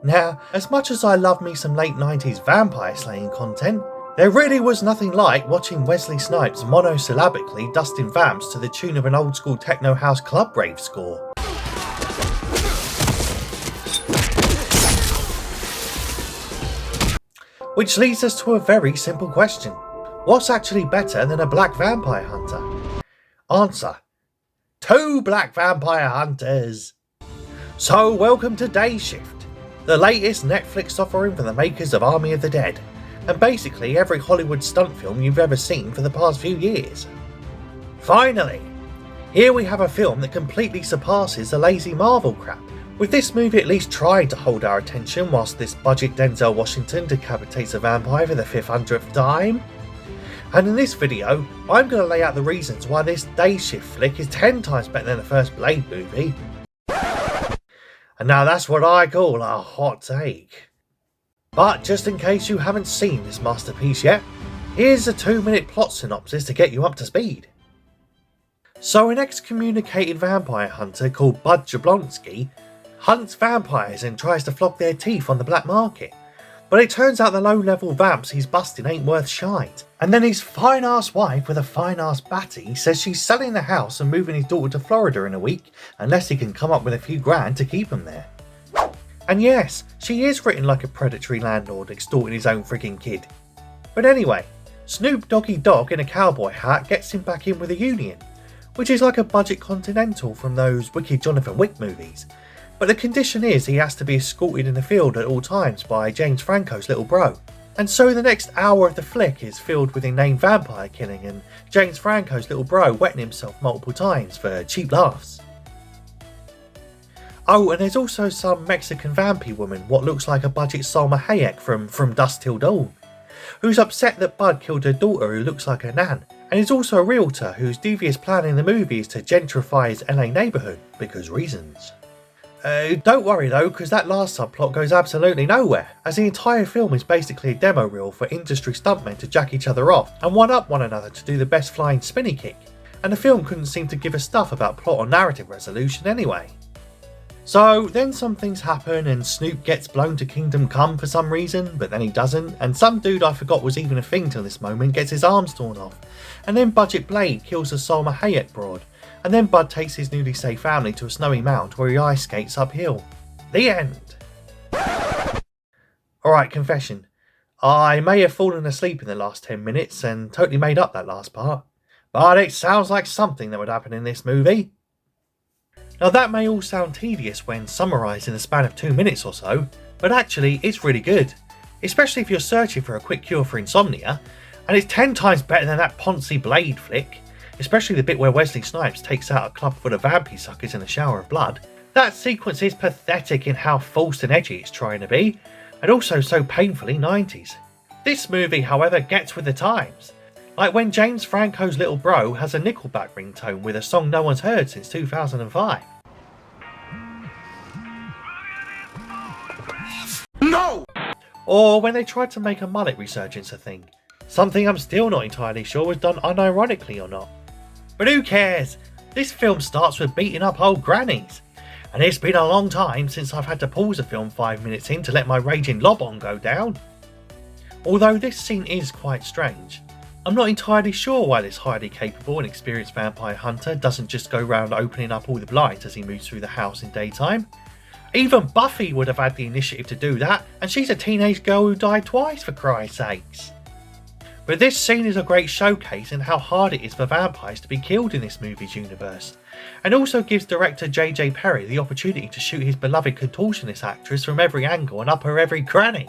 Now, as much as I love me some late 90s vampire slaying content, there really was nothing like watching Wesley Snipes monosyllabically dusting vamps to the tune of an old school techno house club rave score. Which leads us to a very simple question. What's actually better than a black vampire hunter? Answer: 2 black vampire hunters. So welcome to Day Shift, the latest Netflix offering from the makers of Army of the Dead, and basically every Hollywood stunt film you've ever seen for the past few years. Finally, here we have a film that completely surpasses the lazy Marvel crap, with this movie at least trying to hold our attention whilst this budget Denzel Washington decapitates a vampire for the 500th time. And in this video, I'm going to lay out the reasons why this Day Shift flick is 10 times better than the first Blade movie. And now that's what I call a hot take. But just in case you haven't seen this masterpiece yet, here's a 2-minute plot synopsis to get you up to speed. So an excommunicated vampire hunter called Bud Jablonski hunts vampires and tries to flog their teeth on the black market. But it turns out the low-level vamps he's busting ain't worth shite. And then his fine-ass wife with a fine-ass batty says she's selling the house and moving his daughter to Florida in a week unless he can come up with a few grand to keep him there. And yes, she is written like a predatory landlord extorting his own frigging kid. But anyway, Snoop Doggy Dog in a cowboy hat gets him back in with a union, which is like a budget Continental from those wicked Jonathan Wick movies. But the condition is he has to be escorted in the field at all times by James Franco's little bro. And so the next hour of the flick is filled with inane vampire killing and James Franco's little bro wetting himself multiple times for cheap laughs. Oh, and there's also some Mexican vampy woman, what looks like a budget Salma Hayek from Dusk Till Dawn, who's upset that Bud killed her daughter who looks like her nan, and is also a realtor whose devious plan in the movie is to gentrify his LA neighbourhood, because reasons. Don't worry though, because that last subplot goes absolutely nowhere, as the entire film is basically a demo reel for industry stuntmen to jack each other off and one-up one another to do the best flying spinny kick, and the film couldn't seem to give a stuff about plot or narrative resolution anyway. So then some things happen and Snoop gets blown to Kingdom Come for some reason, but then he doesn't, and some dude I forgot was even a thing till this moment gets his arms torn off, and then Budget Blade kills the Salma Hayek broad, and then Bud takes his newly saved family to a snowy mount where he ice skates uphill. The end. Alright, confession. I may have fallen asleep in the last 10 minutes and totally made up that last part, but it sounds like something that would happen in this movie. Now that may all sound tedious when summarised in the span of 2 minutes or so, but actually it's really good, especially if you're searching for a quick cure for insomnia, and it's 10 times better than that poncy Blade flick, especially the bit where Wesley Snipes takes out a club full of vampy suckers in a shower of blood. That sequence is pathetic in how false and edgy it's trying to be, and also so painfully 90s. This movie, however, gets with the times. Like when James Franco's little bro has a Nickelback ringtone with a song no one's heard since 2005. No! Or when they tried to make a mullet resurgence a thing. Something I'm still not entirely sure was done unironically or not. But who cares? This film starts with beating up old grannies. And it's been a long time since I've had to pause a film 5 minutes in to let my raging lob on go down. Although this scene is quite strange. I'm not entirely sure why this highly capable and experienced vampire hunter doesn't just go round opening up all the blinds as he moves through the house in daytime. Even Buffy would have had the initiative to do that, and she's a teenage girl who died twice for Christ's sakes. But this scene is a great showcase in how hard it is for vampires to be killed in this movie's universe, and also gives director J.J. Perry the opportunity to shoot his beloved contortionist actress from every angle and up her every cranny.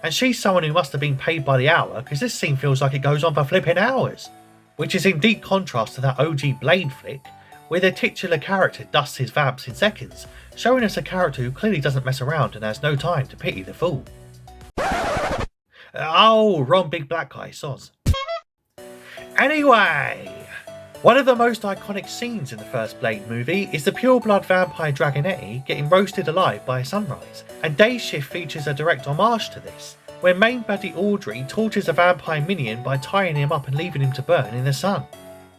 And she's someone who must have been paid by the hour, because this scene feels like it goes on for flipping hours, which is in deep contrast to that OG Blade flick, where the titular character dusts his vamps in seconds, showing us a character who clearly doesn't mess around and has no time to pity the fool. Oh, wrong big black guy, soz. Anyway, one of the most iconic scenes in the first Blade movie is the pureblood vampire Dragonetti getting roasted alive by a sunrise, and Day Shift features a direct homage to this, where main baddie Audrey tortures a vampire minion by tying him up and leaving him to burn in the sun.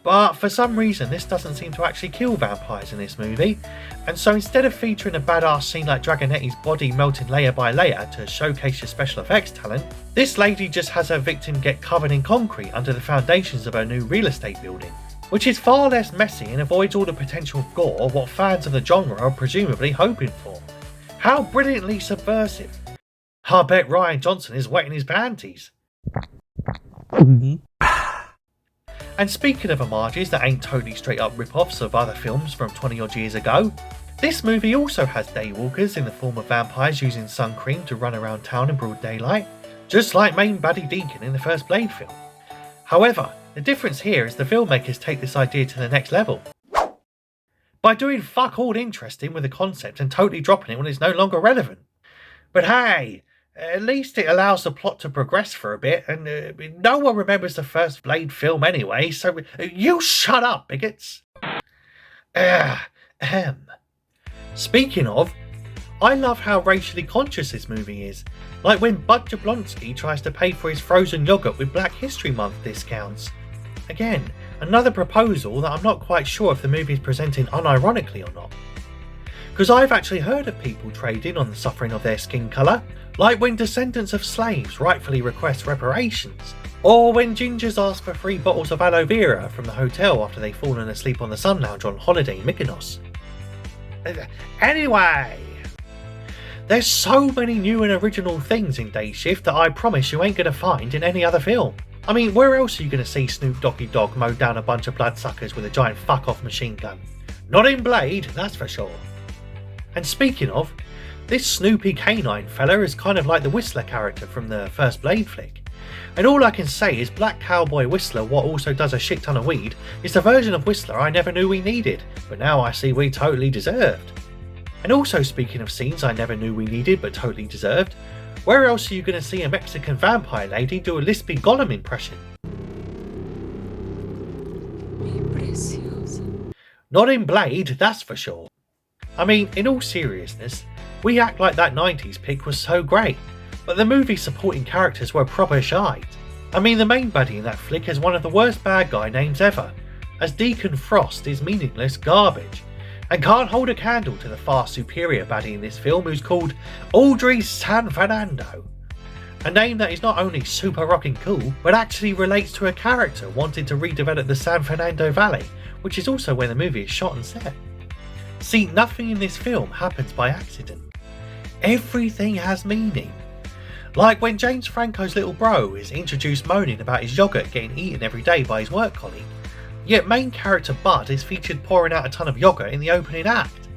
But for some reason this doesn't seem to actually kill vampires in this movie, and so instead of featuring a badass scene like Dragonetti's body melting layer by layer to showcase your special effects talent, this lady just has her victim get covered in concrete under the foundations of her new real estate building, which is far less messy and avoids all the potential gore what fans of the genre are presumably hoping for. How brilliantly subversive. I bet Ryan Johnson is wetting his panties. And speaking of homages that ain't totally straight up rip-offs of other films from 20 odd years ago, this movie also has daywalkers in the form of vampires using sun cream to run around town in broad daylight, just like main baddie Deacon in the first Blade film. However, the difference here is the filmmakers take this idea to the next level by doing fuck all interesting with the concept and totally dropping it when it's no longer relevant. But hey, at least it allows the plot to progress for a bit, and no one remembers the first Blade film anyway, so you shut up, bigots. Speaking of, I love how racially conscious this movie is, like when Bud Jablonski tries to pay for his frozen yogurt with Black History Month discounts. Again, another proposal that I'm not quite sure if the movie is presenting unironically or not. Because I've actually heard of people trading on the suffering of their skin colour, like when descendants of slaves rightfully request reparations, or when gingers ask for 3 bottles of aloe vera from the hotel after they've fallen asleep on the sun lounge on holiday in Mykonos. Anyway, there's so many new and original things in Day Shift that I promise you ain't going to find in any other film. I mean, where else are you going to see Snoop Doggy Dog mow down a bunch of bloodsuckers with a giant fuck-off machine gun? Not in Blade, that's for sure. And speaking of, this Snoopy canine fella is kind of like the Whistler character from the first Blade flick. And all I can say is Black Cowboy Whistler, what also does a shit ton of weed, is the version of Whistler I never knew we needed, but now I see we totally deserved. And also speaking of scenes I never knew we needed but totally deserved, where else are you going to see a Mexican vampire lady do a lispy Gollum impression? Not in Blade, that's for sure. I mean, in all seriousness, we act like that 90s pick was so great, but the movie's supporting characters were proper shite. I mean, the main baddie in that flick is one of the worst bad guy names ever, as Deacon Frost is meaningless garbage, and can't hold a candle to the far superior baddie in this film who's called Audrey San Fernando. A name that is not only super rocking cool, but actually relates to a character wanting to redevelop the San Fernando Valley, which is also where the movie is shot and set. See, nothing in this film happens by accident. Everything has meaning. Like when James Franco's little bro is introduced moaning about his yogurt getting eaten every day by his work colleague, yet main character Bud is featured pouring out a ton of yogurt in the opening act.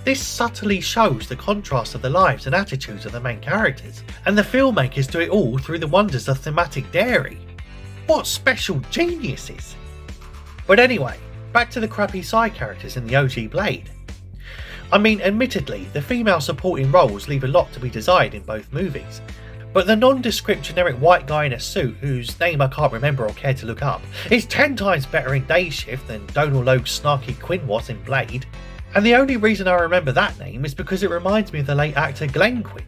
This subtly shows the contrast of the lives and attitudes of the main characters, and the filmmakers do it all through the wonders of thematic dairy. What special geniuses! But anyway, back to the crappy side characters in the OG Blade. I mean, admittedly, the female supporting roles leave a lot to be desired in both movies, but the nondescript generic white guy in a suit, whose name I can't remember or care to look up, is 10 times better in Day Shift than Donal Logue's snarky Quinn was in Blade, and the only reason I remember that name is because it reminds me of the late actor Glenn Quinn,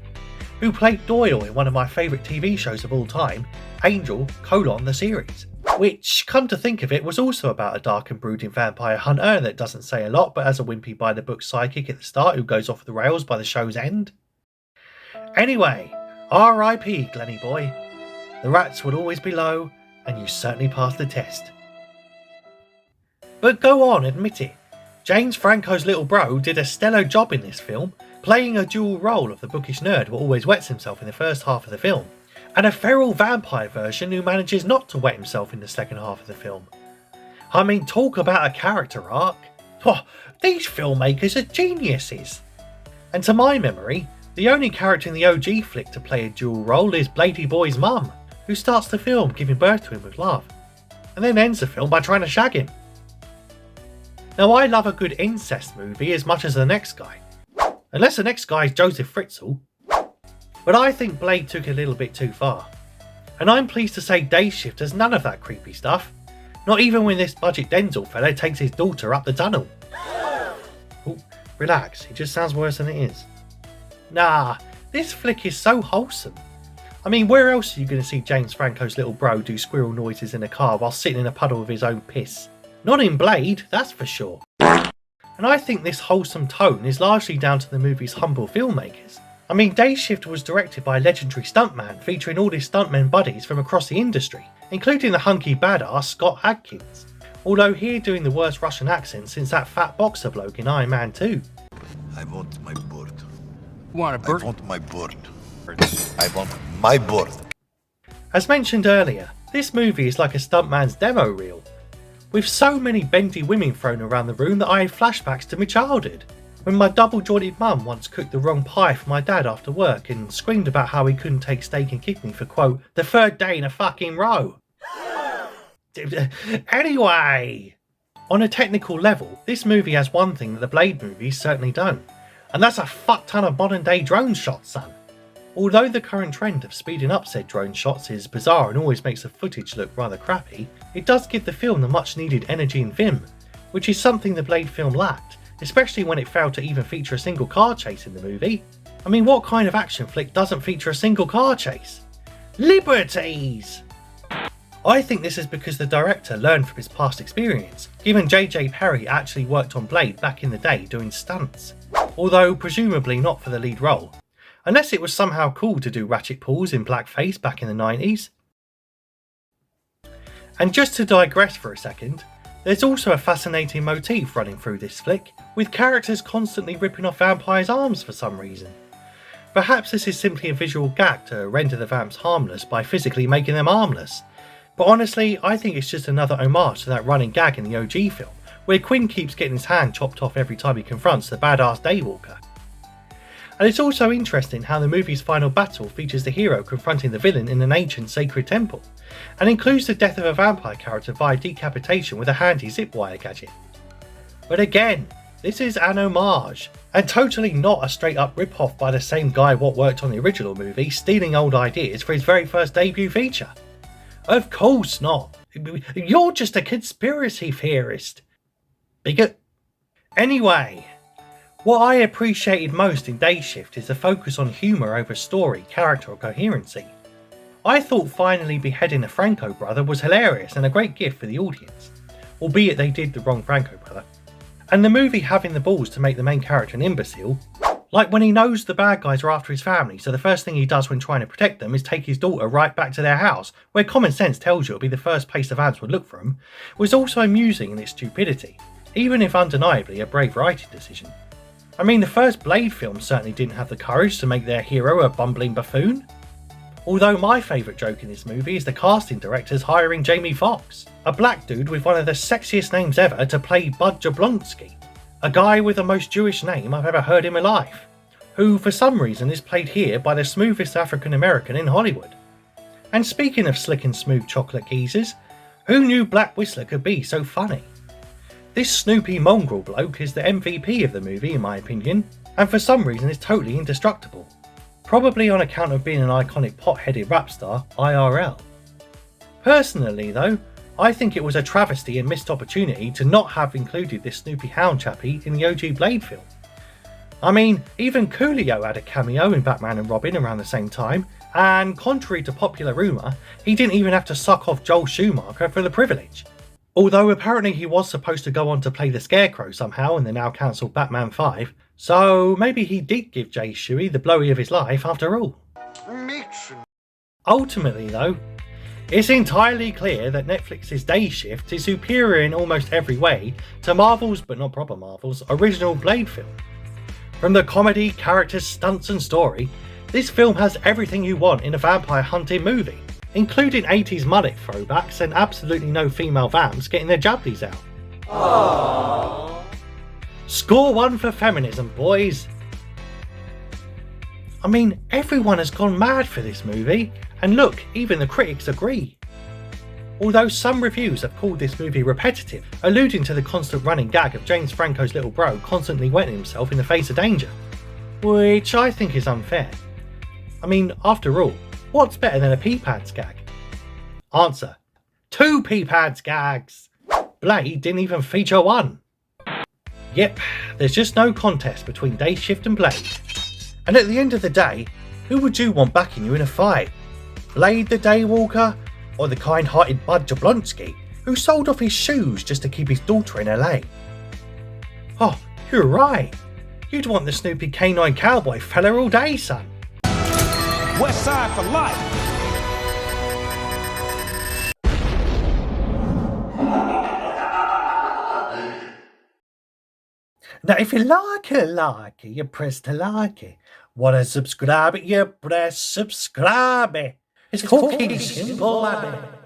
who played Doyle in one of my favourite TV shows of all time, Angel: the series. Which, come to think of it, was also about a dark and brooding vampire hunter that doesn't say a lot but has a wimpy by the book psychic at the start who goes off the rails by the show's end. Anyway, R.I.P. Glenny boy. The rats would always be low, and you certainly passed the test. But go on, admit it. James Franco's little bro did a stellar job in this film, playing a dual role of the bookish nerd who always wets himself in the first half of the film, and a feral vampire version who manages not to wet himself in the second half of the film. I mean, talk about a character arc. Oh, these filmmakers are geniuses. And to my memory, the only character in the OG flick to play a dual role is Blady Boy's mum, who starts the film giving birth to him with love, and then ends the film by trying to shag him. Now, I love a good incest movie as much as the next guy, unless the next guy is Joseph Fritzl. But I think Blade took it a little bit too far. And I'm pleased to say Day Shift has none of that creepy stuff. Not even when this budget Denzel fella takes his daughter up the tunnel. Ooh, relax, it just sounds worse than it is. Nah, this flick is so wholesome. I mean, where else are you going to see James Franco's little bro do squirrel noises in a car while sitting in a puddle of his own piss? Not in Blade, that's for sure. And I think this wholesome tone is largely down to the movie's humble filmmakers. I mean, Day Shift was directed by a legendary stuntman featuring all his stuntmen buddies from across the industry, including the hunky badass Scott Adkins, although here doing the worst Russian accent since that fat boxer bloke in Iron Man 2. I want my bird. Want a bird? I want my bird. I want my bird. As mentioned earlier, this movie is like a stuntman's demo reel, with so many bendy women thrown around the room that I had flashbacks to my childhood, when my double-jointed mum once cooked the wrong pie for my dad after work and screamed about how he couldn't take steak and kidney for, quote, the third day in a fucking row. Anyway, on a technical level, this movie has one thing that the Blade movies certainly don't, and that's a fuck ton of modern day drone shots, son. Although the current trend of speeding up said drone shots is bizarre and always makes the footage look rather crappy, it does give the film the much needed energy and vim, which is something the Blade film lacked, especially when it failed to even feature a single car chase in the movie. I mean, what kind of action flick doesn't feature a single car chase? Liberties! I think this is because the director learned from his past experience, given JJ Perry actually worked on Blade back in the day doing stunts, although presumably not for the lead role. Unless it was somehow cool to do ratchet pulls in blackface back in the 90s. And just to digress for a second, there's also a fascinating motif running through this flick, with characters constantly ripping off vampires' arms for some reason. Perhaps this is simply a visual gag to render the vamps harmless by physically making them armless, but honestly I think it's just another homage to that running gag in the OG film, where Quinn keeps getting his hand chopped off every time he confronts the badass Daywalker. And it's also interesting how the movie's final battle features the hero confronting the villain in an ancient sacred temple, and includes the death of a vampire character via decapitation with a handy zip wire gadget. But again, this is an homage, and totally not a straight up rip-off by the same guy what worked on the original movie, stealing old ideas for his very first debut feature. Of course not. You're just a conspiracy theorist. Bigot. Anyway, what I appreciated most in Day Shift is the focus on humour over story, character or coherency. I thought finally beheading the Franco brother was hilarious and a great gift for the audience, albeit they did the wrong Franco brother. And the movie having the balls to make the main character an imbecile, like when he knows the bad guys are after his family, so the first thing he does when trying to protect them is take his daughter right back to their house, where common sense tells you it'll be the first place the vamps would look for him, was also amusing in its stupidity, even if undeniably a brave writing decision. I mean, the first Blade film certainly didn't have the courage to make their hero a bumbling buffoon. Although my favourite joke in this movie is the casting directors hiring Jamie Foxx, a black dude with one of the sexiest names ever to play Bud Jablonski, a guy with the most Jewish name I've ever heard in my life, who for some reason is played here by the smoothest African American in Hollywood. And speaking of slick and smooth chocolate geezers, who knew Black Whistler could be so funny? This Snoopy mongrel bloke is the MVP of the movie in my opinion, and for some reason is totally indestructible. Probably on account of being an iconic pot-headed rap star, IRL. Personally though, I think it was a travesty and missed opportunity to not have included this Snoopy Hound chappie in the OG Blade film. I mean, even Coolio had a cameo in Batman and Robin around the same time, and contrary to popular rumour, he didn't even have to suck off Joel Schumacher for the privilege. Although apparently he was supposed to go on to play the Scarecrow somehow in the now cancelled Batman 5, so maybe he did give Jay Shuey the blowy of his life after all. Ultimately though, it's entirely clear that Netflix's Day Shift is superior in almost every way to Marvel's, but not proper Marvel's, original Blade film. From the comedy, characters, stunts and story, this film has everything you want in a vampire hunting movie, including 80s mullet throwbacks and absolutely no female vamps getting their jabblies out. Aww. Score one for feminism, boys! I mean, everyone has gone mad for this movie, and look, even the critics agree. Although some reviews have called this movie repetitive, alluding to the constant running gag of James Franco's little bro constantly wetting himself in the face of danger, which I think is unfair. I mean, after all, what's better than a pee pads gag? Answer: 2 pee pads gags! Blade didn't even feature one. Yep, there's just no contest between Day Shift and Blade. And at the end of the day, who would you want backing you in a fight? Blade the Daywalker, or the kind-hearted Bud Jablonski, who sold off his shoes just to keep his daughter in LA. Oh, you're right. You'd want the Snoopy canine cowboy fella all day, son. West Side for life. Now, if you like it, you press the like it. Wanna subscribe it, you press subscribe it. It's cookie simple, man.